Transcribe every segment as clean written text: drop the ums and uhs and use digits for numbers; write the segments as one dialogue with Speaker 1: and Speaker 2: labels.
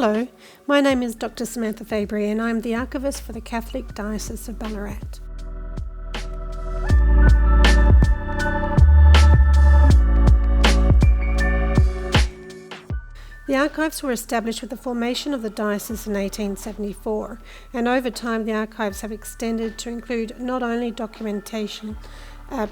Speaker 1: Hello, my name is Dr. Samantha Fabry and I'm the archivist for the Catholic Diocese of Ballarat. The archives were established with the formation of the diocese in 1874, and over time the archives have extended to include not only documentation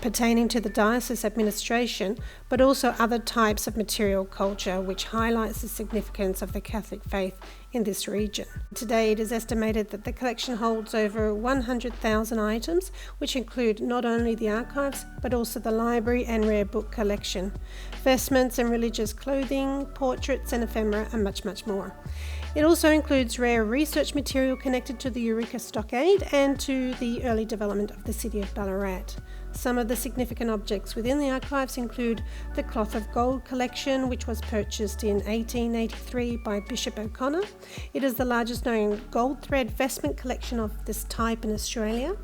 Speaker 1: pertaining to the diocese administration, but also other types of material culture which highlights the significance of the Catholic faith in this region. Today it is estimated that the collection holds over 100,000 items, which include not only the archives but also the library and rare book collection, vestments and religious clothing, portraits and ephemera, and much more. It also includes rare research material connected to the Eureka Stockade and to the early development of the city of Ballarat. Some of the significant objects within the archives include the Cloth of Gold collection, which was purchased in 1883 by Bishop O'Connor. It is the largest known gold thread vestment collection of this type in Australia.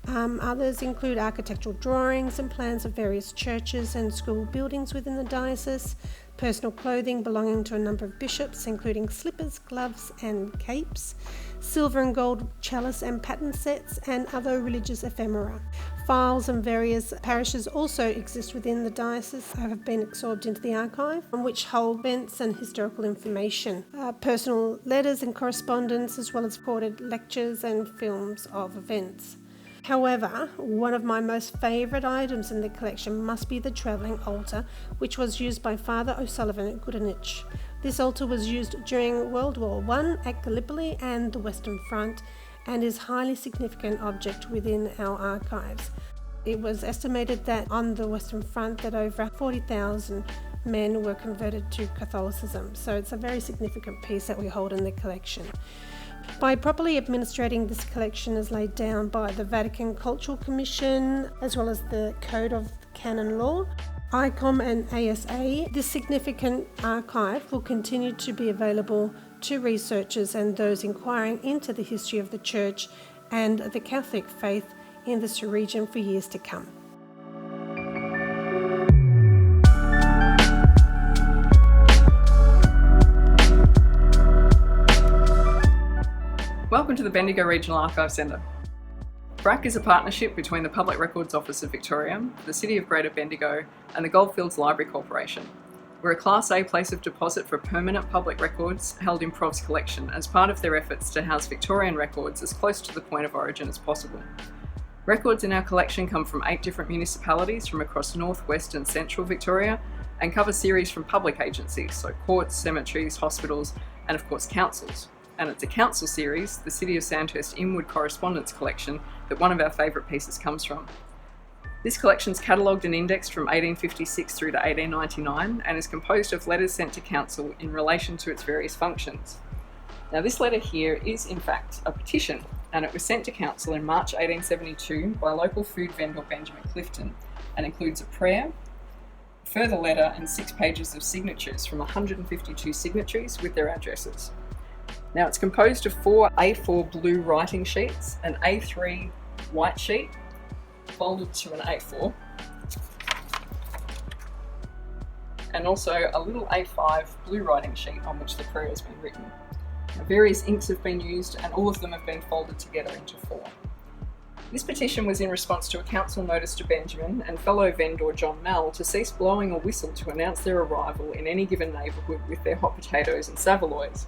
Speaker 1: Others include architectural drawings and plans of various churches and school buildings within the diocese, personal clothing belonging to a number of bishops, including slippers, gloves and capes, silver and gold chalice and pattern sets, and other religious ephemera. Files and various parishes also exist within the diocese have been absorbed into the archive, which hold events and historical information, personal letters and correspondence, as well as recorded lectures and films of events. However, one of my most favourite items in the collection must be the travelling altar, which was used by Father O'Sullivan at Goodinich. This altar was used during World War I at Gallipoli and the Western Front, and is a highly significant object within our archives. It was estimated that on the Western Front that over 40,000 men were converted to Catholicism, so it's a very significant piece that we hold in the collection. By properly administrating this collection as laid down by the Vatican Cultural Commission, as well as the Code of Canon Law, ICOM and ASA, this significant archive will continue to be available to researchers and those inquiring into the history of the Church and the Catholic faith in this region for years to come.
Speaker 2: Welcome to the Bendigo Regional Archive Centre. BRAC is a partnership between the Public Records Office of Victoria, the City of Greater Bendigo and the Goldfields Library Corporation. We're a Class A place of deposit for permanent public records held in Prov's collection as part of their efforts to house Victorian records as close to the point of origin as possible. Records in our collection come from 8 different municipalities from across North, West and Central Victoria, and cover series from public agencies, so courts, cemeteries, hospitals and of course councils. And it's a council series, the City of Sandhurst Inwood Correspondence Collection, that one of our favourite pieces comes from. This collection is catalogued and indexed from 1856 through to 1899 and is composed of letters sent to council in relation to its various functions. Now this letter here is in fact a petition, and it was sent to council in March 1872 by local food vendor Benjamin Clifton, and includes a prayer, a further letter and 6 pages of signatures from 152 signatories with their addresses. Now it's composed of 4 A4 blue writing sheets, an A3 white sheet folded to an A4, and also a little A5 blue writing sheet on which the prayer has been written. Now, various inks have been used and all of them have been folded together into 4. This petition was in response to a council notice to Benjamin and fellow vendor John Mell to cease blowing a whistle to announce their arrival in any given neighbourhood with their hot potatoes and saveloys.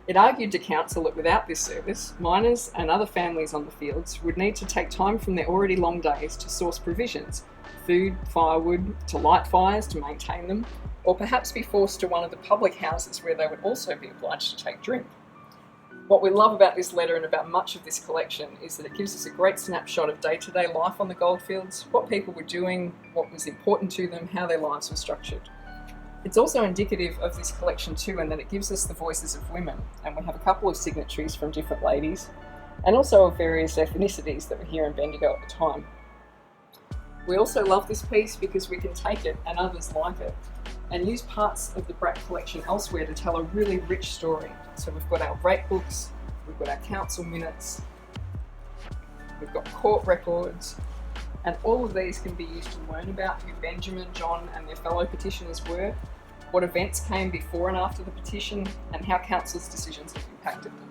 Speaker 2: It argued to council that without this service, miners and other families on the fields would need to take time from their already long days to source provisions, food, firewood, to light fires, to maintain them, or perhaps be forced to one of the public houses where they would also be obliged to take drink. What we love about this letter and about much of this collection is that it gives us a great snapshot of day-to-day life on the goldfields, what people were doing, what was important to them, how their lives were structured. It's also indicative of this collection too, in that it gives us the voices of women, and we have a couple of signatories from different ladies, and also of various ethnicities that were here in Bendigo at the time. We also love this piece because we can take it, and others like it, and use parts of the BRAC collection elsewhere to tell a really rich story. So we've got our rate books, we've got our council minutes, we've got court records, and all of these can be used to learn about who Benjamin, John and their fellow petitioners were, what events came before and after the petition, and how council's decisions have impacted them.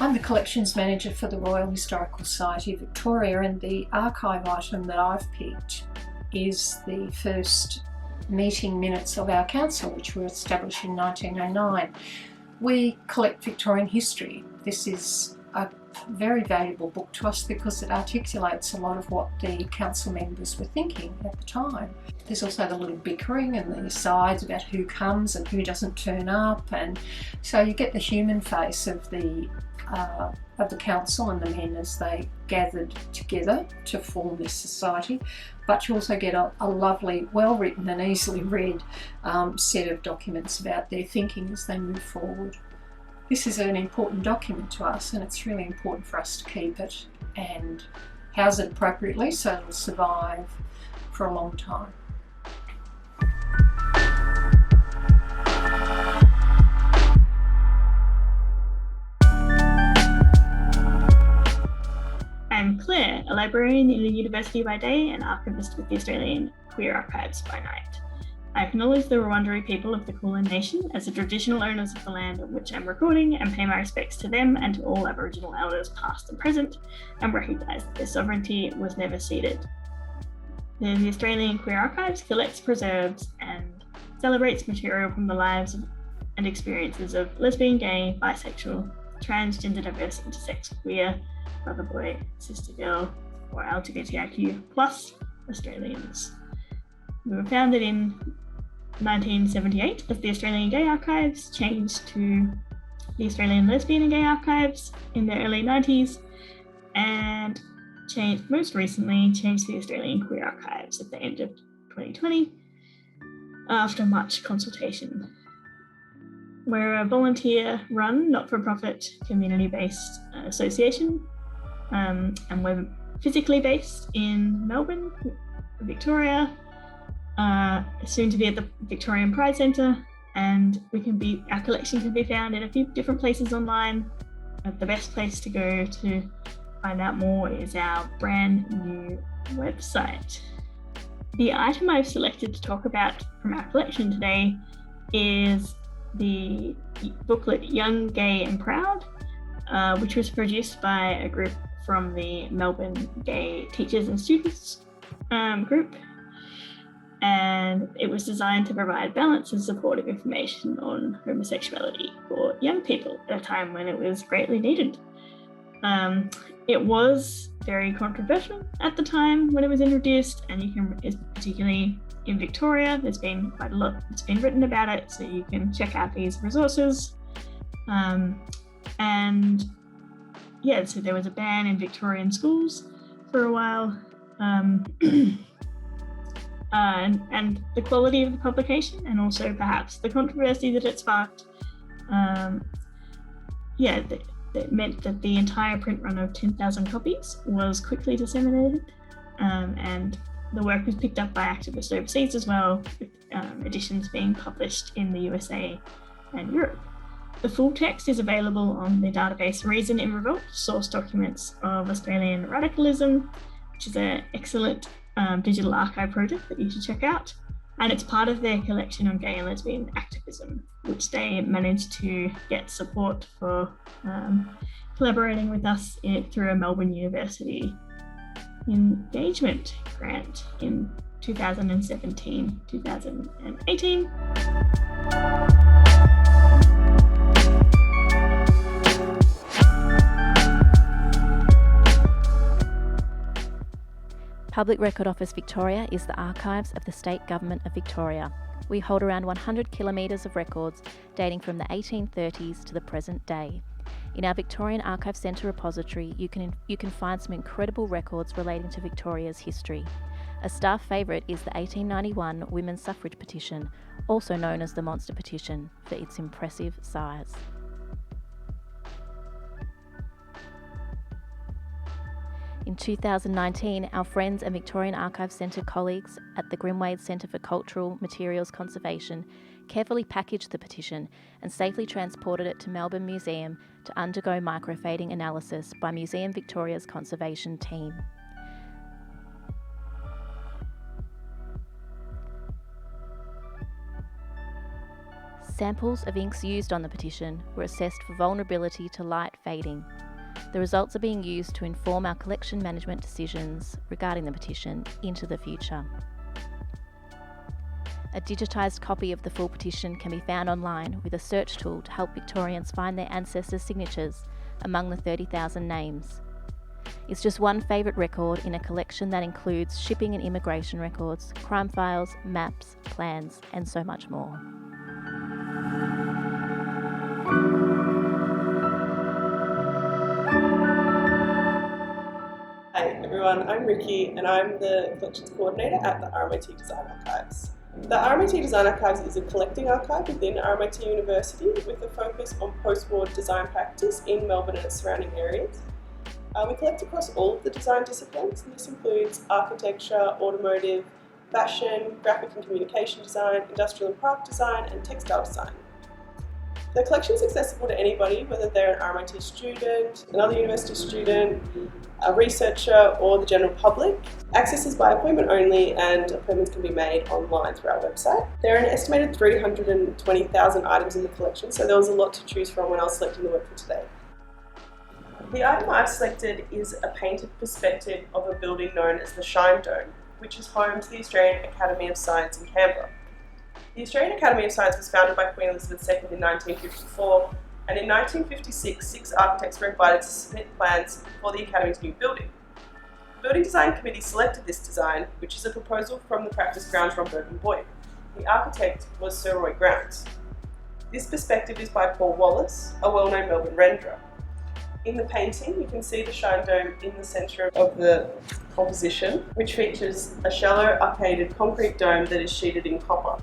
Speaker 3: I'm the Collections Manager for the Royal Historical Society of Victoria, and the archive item that I've picked is the first meeting minutes of our council, which were established in 1909. We collect Victorian history. This is a very valuable book to us because it articulates a lot of what the council members were thinking at the time. There's also the little bickering and the asides about who comes and who doesn't turn up, and so you get the human face of the council and the men as they gathered together to form this society, but you also get a lovely, well-written and easily read set of documents about their thinking as they move forward. This is an important document to us, and it's really important for us to keep it and house it appropriately so it'll survive for a long time.
Speaker 4: I'm Claire, a librarian in the university by day and archivist with the Australian Queer Archives by night. I acknowledge the Wurundjeri people of the Kulin Nation as the traditional owners of the land on which I'm recording, and pay my respects to them and to all Aboriginal elders past and present, and recognise that their sovereignty was never ceded. The Australian Queer Archives collects, preserves and celebrates material from the lives and experiences of lesbian, gay, bisexual, transgender, diverse, intersex, queer, brother boy, sister girl, or LGBTIQ+ Australians. We were founded in 1978 as the Australian Gay Archives, changed to the Australian Lesbian and Gay Archives in the early 90s, and most recently changed to the Australian Queer Archives at the end of 2020 after much consultation. We're a volunteer-run, not-for-profit, community-based association, and we're physically based in Melbourne, Victoria, soon to be at the Victorian Pride Centre, and our collection can be found in a few different places online. The best place to go to find out more is our brand new website. The item I've selected to talk about from our collection today is the booklet Young, Gay and Proud, which was produced by a group from the Melbourne Gay Teachers and Students group, and it was designed to provide balanced and supportive information on homosexuality for young people at a time when it was greatly needed. It was very controversial at the time when it was introduced, and particularly in Victoria, there's been quite a lot that's been written about it, so you can check out these resources. So there was a ban in Victorian schools for a while, and the quality of the publication, and also perhaps the controversy that it sparked, that meant that the entire print run of 10,000 copies was quickly disseminated, and the work was picked up by activists overseas as well, with editions being published in the USA and Europe. The full text is available on the database Reason in Revolt, Source Documents of Australian Radicalism, which is an excellent digital archive project that you should check out. And it's part of their collection on gay and lesbian activism, which they managed to get support for collaborating with us through a Melbourne University engagement grant in 2017-2018.
Speaker 5: Public Record Office Victoria is the archives of the State Government of Victoria. We hold around 100 kilometres of records dating from the 1830s to the present day. In our Victorian Archive Centre repository, you can find some incredible records relating to Victoria's history. A staff favourite is the 1891 Women's Suffrage Petition, also known as the Monster Petition, for its impressive size. In 2019, our friends and Victorian Archive Centre colleagues at the Grimwade Centre for Cultural Materials Conservation carefully packaged the petition and safely transported it to Melbourne Museum to undergo microfading analysis by Museum Victoria's conservation team. Samples of inks used on the petition were assessed for vulnerability to light fading. The results are being used to inform our collection management decisions regarding the petition into the future. A digitised copy of the full petition can be found online with a search tool to help Victorians find their ancestors' signatures among the 30,000 names. It's just one favourite record in a collection that includes shipping and immigration records, crime files, maps, plans, and so much more.
Speaker 6: Hi everyone, I'm Ricky and I'm the Collections Coordinator at the RMIT Design Archives. The RMIT Design Archives is a collecting archive within RMIT University with a focus on post-war design practice in Melbourne and its surrounding areas. We collect across all of the design disciplines, and this includes architecture, automotive, fashion, graphic and communication design, industrial and product design, and textile design. The collection is accessible to anybody, whether they're an RMIT student, another university student, a researcher, or the general public. Access is by appointment only, and appointments can be made online through our website. There are an estimated 320,000 items in the collection, so there was a lot to choose from when I was selecting the work for today. The item I've selected is a painted perspective of a building known as the Shine Dome, which is home to the Australian Academy of Science in Canberra. The Australian Academy of Science was founded by Queen Elizabeth II in 1954, and in 1956, 6 architects were invited to submit plans for the Academy's new building. The Building Design Committee selected this design, which is a proposal from the practice Grounds Romberg and Boyd. The architect was Sir Roy Grounds. This perspective is by Paul Wallace, a well-known Melbourne renderer. In the painting, you can see the Shine Dome in the centre of the composition, which features a shallow, arcaded concrete dome that is sheeted in copper.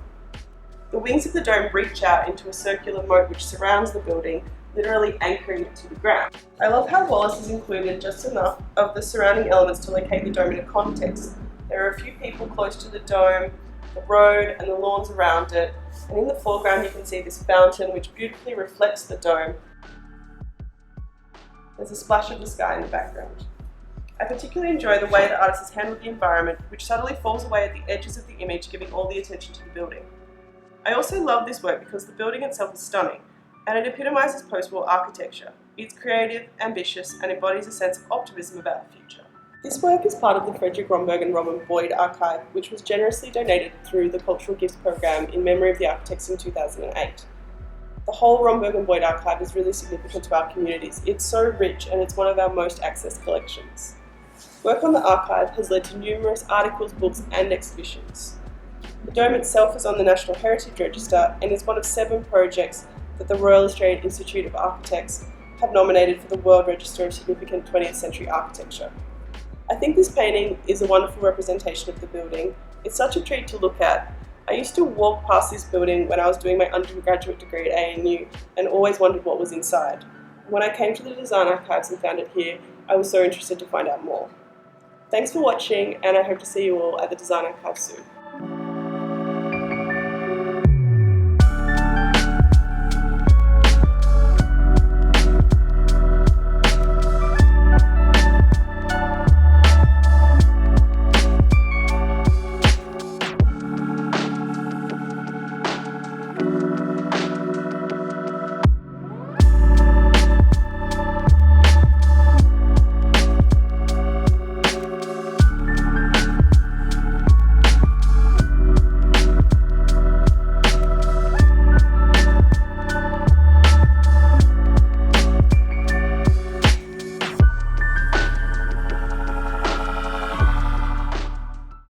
Speaker 6: The wings of the dome reach out into a circular moat which surrounds the building, literally anchoring it to the ground. I love how Wallace has included just enough of the surrounding elements to locate the dome in a context. There are a few people close to the dome, the road and the lawns around it, and in the foreground you can see this fountain which beautifully reflects the dome. There's a splash of the sky in the background. I particularly enjoy the way the artist has handled the environment, which subtly falls away at the edges of the image, giving all the attention to the building. I also love this work because the building itself is stunning, and it epitomises post-war architecture. It's creative, ambitious, and embodies a sense of optimism about the future. This work is part of the Frederick Romberg and Robin Boyd archive, which was generously donated through the Cultural Gifts program in memory of the architects in 2008. The whole Romberg and Boyd archive is really significant to our communities. It's so rich, and it's one of our most accessed collections. Work on the archive has led to numerous articles, books, and exhibitions. The dome itself is on the National Heritage Register and is one of 7 projects that the Royal Australian Institute of Architects have nominated for the World Register of Significant 20th Century Architecture. I think this painting is a wonderful representation of the building. It's such a treat to look at. I used to walk past this building when I was doing my undergraduate degree at ANU and always wondered what was inside. When I came to the Design Archives and found it here, I was so interested to find out more. Thanks for watching, and I hope to see you all at the Design Archive soon.